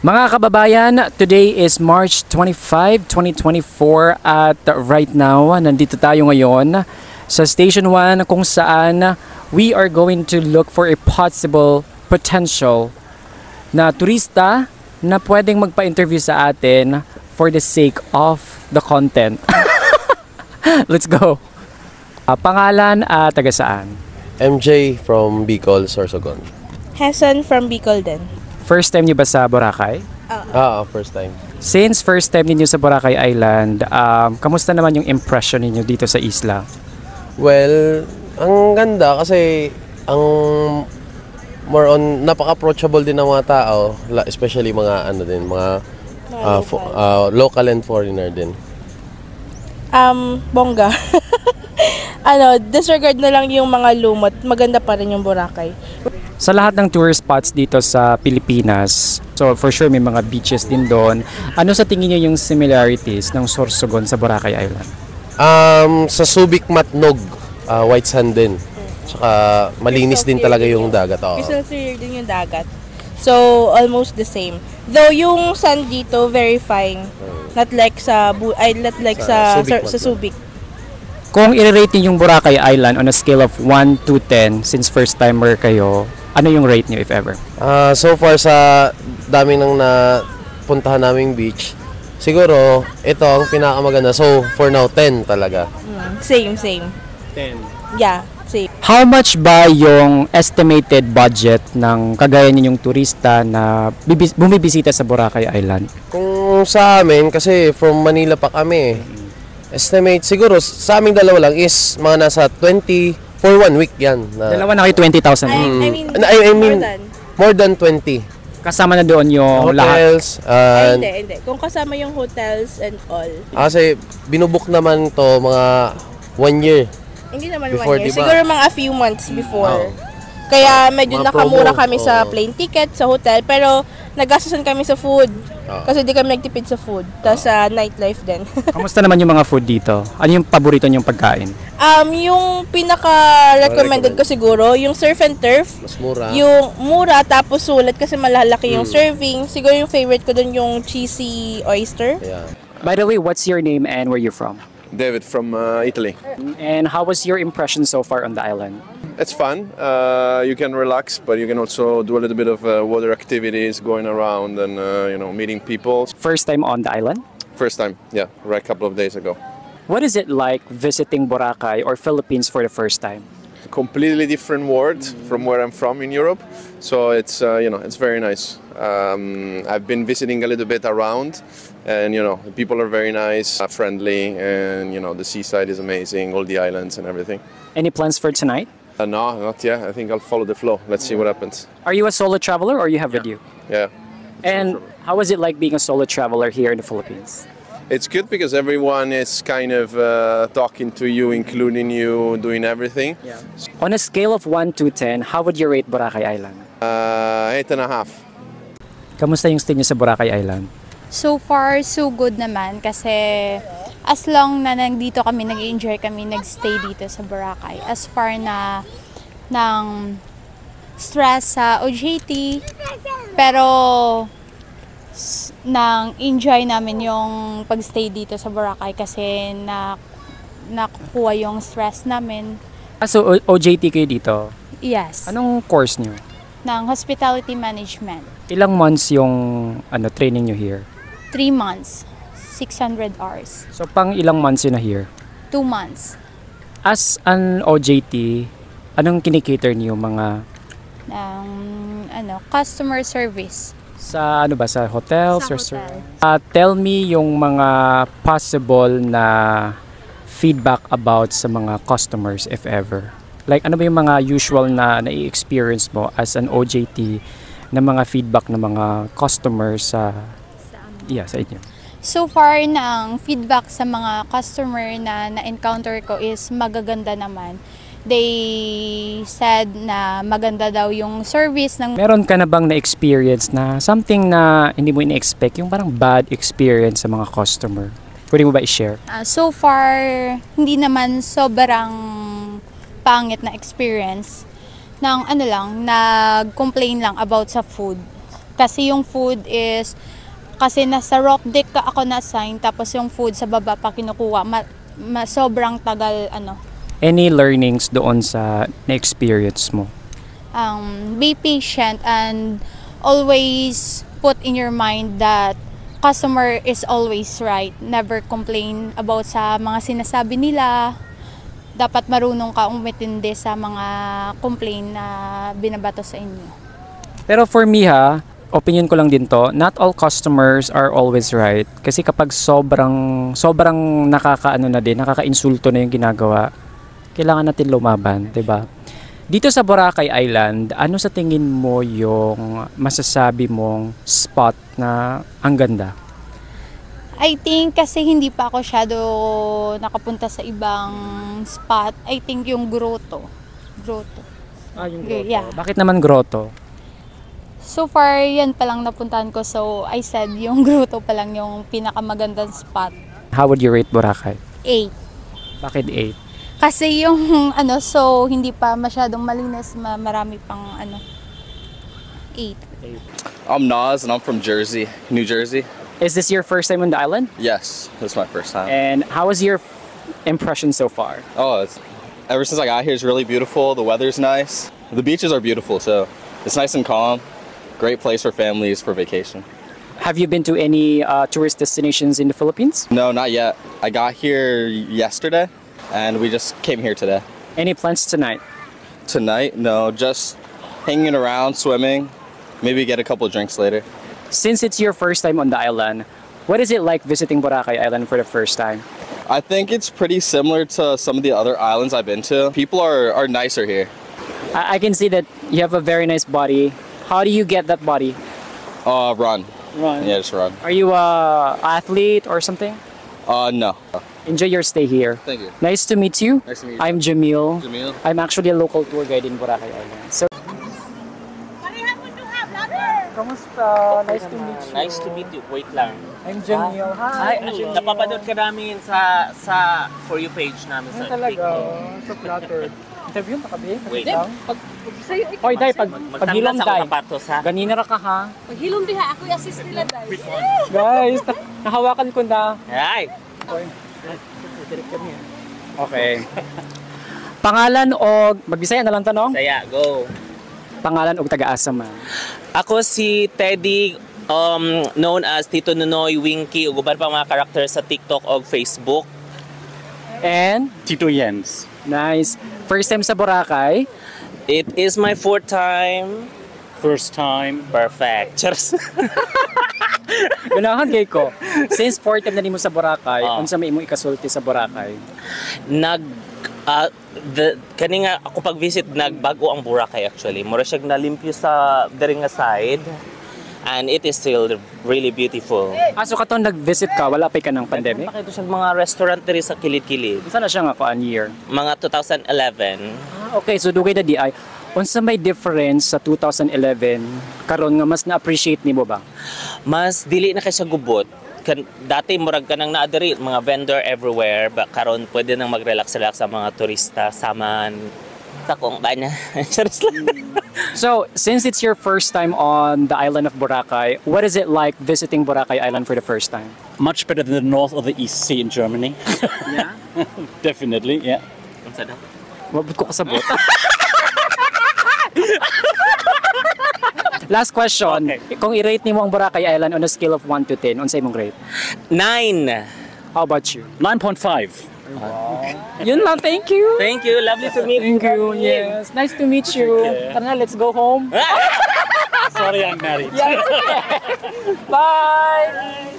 Mga kababayan, today is March 25, 2024 at right now, nandito tayo ngayon sa Station 1 kung saan we are going to look for a possible potential na turista na pwedeng magpa-interview sa atin for the sake of the content. Let's go! Pangalan at taga saan? MJ from Bicol, Sorsogon. Hassan from Bicol din. First time niyo ba sa Boracay? First time. Since first time ninyo sa Boracay Island, kamusta naman yung impression ninyo dito sa isla? Well, ang ganda kasi ang more on napaka-approachable din ng mga tao, especially mga local and foreigner din. Bongga. Disregard na lang yung mga lumot, maganda pa rin yung Boracay. Sa lahat ng tourist spots dito sa Pilipinas, so for sure may mga beaches din doon. Ano sa tingin niyo yung similarities ng Sorsogon sa Boracay Island? Sa Subic Matnog, white sand din. Tsaka malinis din talaga yung dagat. Crystal clear din yung dagat. So almost the same. Though yung sand dito very fine. Not like sa Subic. Kung i-rate niyo yung Boracay Island on a scale of 1 to 10 since first timer kayo, ano yung rate niyo if ever? So far sa dami ng napuntahan naming beach, siguro ito ang pinakamaganda. So for now 10 talaga. Same. 10. Yeah, same. How much ba yung estimated budget ng kagaya ninyong turista na bumibisita sa Boracay Island? Kung sa amin, kasi from Manila pa kami, estimate siguro sa aming dalawa lang is mga nasa 20 for 1 week yan. Dalawa na kayo 20,000. I mean more than 20. Kasama na doon yung hotels, lahat? Hindi. Kung kasama yung hotels and all. Kasi binubook naman to mga 1 year. Hindi naman before, 1 year. Diba? Siguro mga a few months before. Kaya medyo mga nakamura promo. kami sa plane ticket, sa hotel. Pero nagastusan kami sa food. Kasi di kami nagtipid sa food. Tapos sa nightlife din. Kamusta naman yung mga food dito? Ano yung paborito niyong pagkain? Yung pinaka-recommended ko siguro, yung surf and turf. Mas mura. Yung mura, tapos sulit kasi malalaki yung serving. Siguro yung favorite ko dun yung cheesy oyster. Yeah. By the way, what's your name and where you're from? David from Italy. And how was your impression so far on the island? It's fun. You can relax, but you can also do a little bit of water activities, going around and meeting people. First time on the island? First time, yeah, right a couple of days ago. What is it like visiting Boracay or Philippines for the first time? A completely different world from where I'm from in Europe, so it's it's very nice. I've been visiting a little bit around, and the people are very nice, friendly, and the seaside is amazing, all the islands and everything. Any plans for tonight? No, not yet. I think I'll follow the flow. Let's see what happens. Are you a solo traveler or you have with you? Yeah. And how is it like being a solo traveler here in the Philippines? It's good because everyone is kind of talking to you, including you, doing everything. Yeah. On a scale of 1 to 10, how would you rate Boracay Island? 8.5. Kamusta yung stay niyo sa Boracay Island? So far, so good naman kasi as long na nandito kami, nag-enjoy kami, nag-stay dito sa Boracay. As far na ng stress sa OJT, pero nang enjoy namin yung pag-stay dito sa Boracay kasi nakukuha yung stress namin. So OJT kayo dito? Yes. Anong course niyo? Ng hospitality management. Ilang months yung training niyo here? 3 months. 600 hours. So pang ilang months yun na here? 2 months. As an OJT, anong kinikater niyo mga customer service? Sa sa hotels Sa or hotel. tell me yung mga possible na feedback about sa mga customers if ever. Like ano ba yung mga usual na nai-experience mo as an OJT na mga feedback ng mga customers sa inyo? So far, ng feedback sa mga customer na na-encounter ko is magaganda naman. They said na maganda daw yung service ng... Meron ka na bang na-experience na something na hindi mo ina-expect, yung parang bad experience sa mga customer? Pwede mo ba i-share? So far, hindi naman sobrang pangit na experience. Nang nag-complain lang about sa food. Kasi yung food is, kasi nasa rock deck ka ako na-assign, tapos yung food sa baba pa kinukuha, sobrang tagal, Any learnings doon sa na-experience mo? Be patient and always put in your mind that customer is always right. Never complain about sa mga sinasabi nila. Dapat marunong ka umitindi sa mga complain na binabato sa inyo. Pero for me opinion ko lang din to, not all customers are always right. Kasi kapag sobrang nakaka-insulto na yung ginagawa, kailangan natin lumaban, 'di ba? Dito sa Boracay Island, ano sa tingin mo yung masasabi mong spot na ang ganda? I think kasi hindi pa ako shadow nakapunta sa ibang spot. I think yung grotto. Yung grotto. Yeah. Bakit naman grotto? So far, yan pa lang napuntahan ko. So, I said yung grotto pa lang yung pinakamagandang spot. How would you rate Boracay? 8. Bakit 8? Kasi yung so hindi pa masyadong malinis, marami pang 8. I'm Nas and I'm from Jersey, New Jersey. Is this your first time on the island? Yes, this is my first time. And how was your impression so far? Oh, ever since I got here, it's really beautiful. The weather's nice. The beaches are beautiful, so it's nice and calm. Great place for families for vacation. Have you been to any tourist destinations in the Philippines? No, not yet. I got here yesterday, and we just came here today. Any plans tonight? Tonight? No, just hanging around, swimming, maybe get a couple drinks later. Since it's your first time on the island, what is it like visiting Boracay Island for the first time? I think it's pretty similar to some of the other islands I've been to. People are nicer here. I can see that you have a very nice body. How do you get that body? Run. Run? Yeah, just run. Are you a athlete or something? No. Enjoy your stay here. Thank you. Nice to meet you. Nice to meet you. I'm Jamil. Jamil. I'm actually a local tour guide in Boracay Island. So, kamusta? Nice to meet you. Nice to meet you. Wait lang. I'm Jamil. Hi, napapanood ka namin sa For You page namin sa Talaga, TikTok. so flattered. Interview na kabi? Wait. Oy, Day, paghilom, sa Day. sapatos, ha? Ganina ra ka, ha? Paghilom diha, ako assist nila guys. Guys, nahawakan ko na. Ay! Okay. Pangalan o magbisaya na lang tanong? Saya, go. Pangalan o taga-asa man? Ako si Teddy, known as Tito Nunoy, Winky, ug uban pa mga character sa TikTok o Facebook. And? Tito Jens. Nice. First time sa Boracay? It is my 4th time. First time. Perfect. Cheers. Ganahan kay ko. Since 4th time na nimo sa Boracay, unsa may imong ikasulti sa Boracay? Kani nga ako pag-visit nagbago ang Boracay actually. Mura siya nalimpyo sa diri nga side. And it is still really beautiful. So katon nag-visit ka, wala pa ka ng pandemic? Pakita siya mga restaurant diri sa kilid-kilid. Isa na siya nga kuan year? Mga 2011. Okay, so dugay na di ay. Unsa may difference sa 2011 karon nga mas na-appreciate nimo ba? Mas dili na kay siya gubot. Dati murag ka nang naadiri mga vendor everywhere, karon pwede nang mag-relax-relax sa mga turista saman sa kung banya. So, since it's your first time on the island of Boracay, what is it like visiting Boracay Island for the first time? Much better than the North or the East Sea in Germany. Yeah? Definitely, yeah. Unsa daw? Mabot ko kasabot. Last question. Okay. Kung i-rate nimo ang Boracay Island on a scale of 1 to 10, unsa imong rate? 9. How about you? 9.5. Yun lang, thank you. Thank you, lovely to meet you. Thank you, yes. Nice to meet you. Tara na, let's go home. Sorry, I'm married. Bye!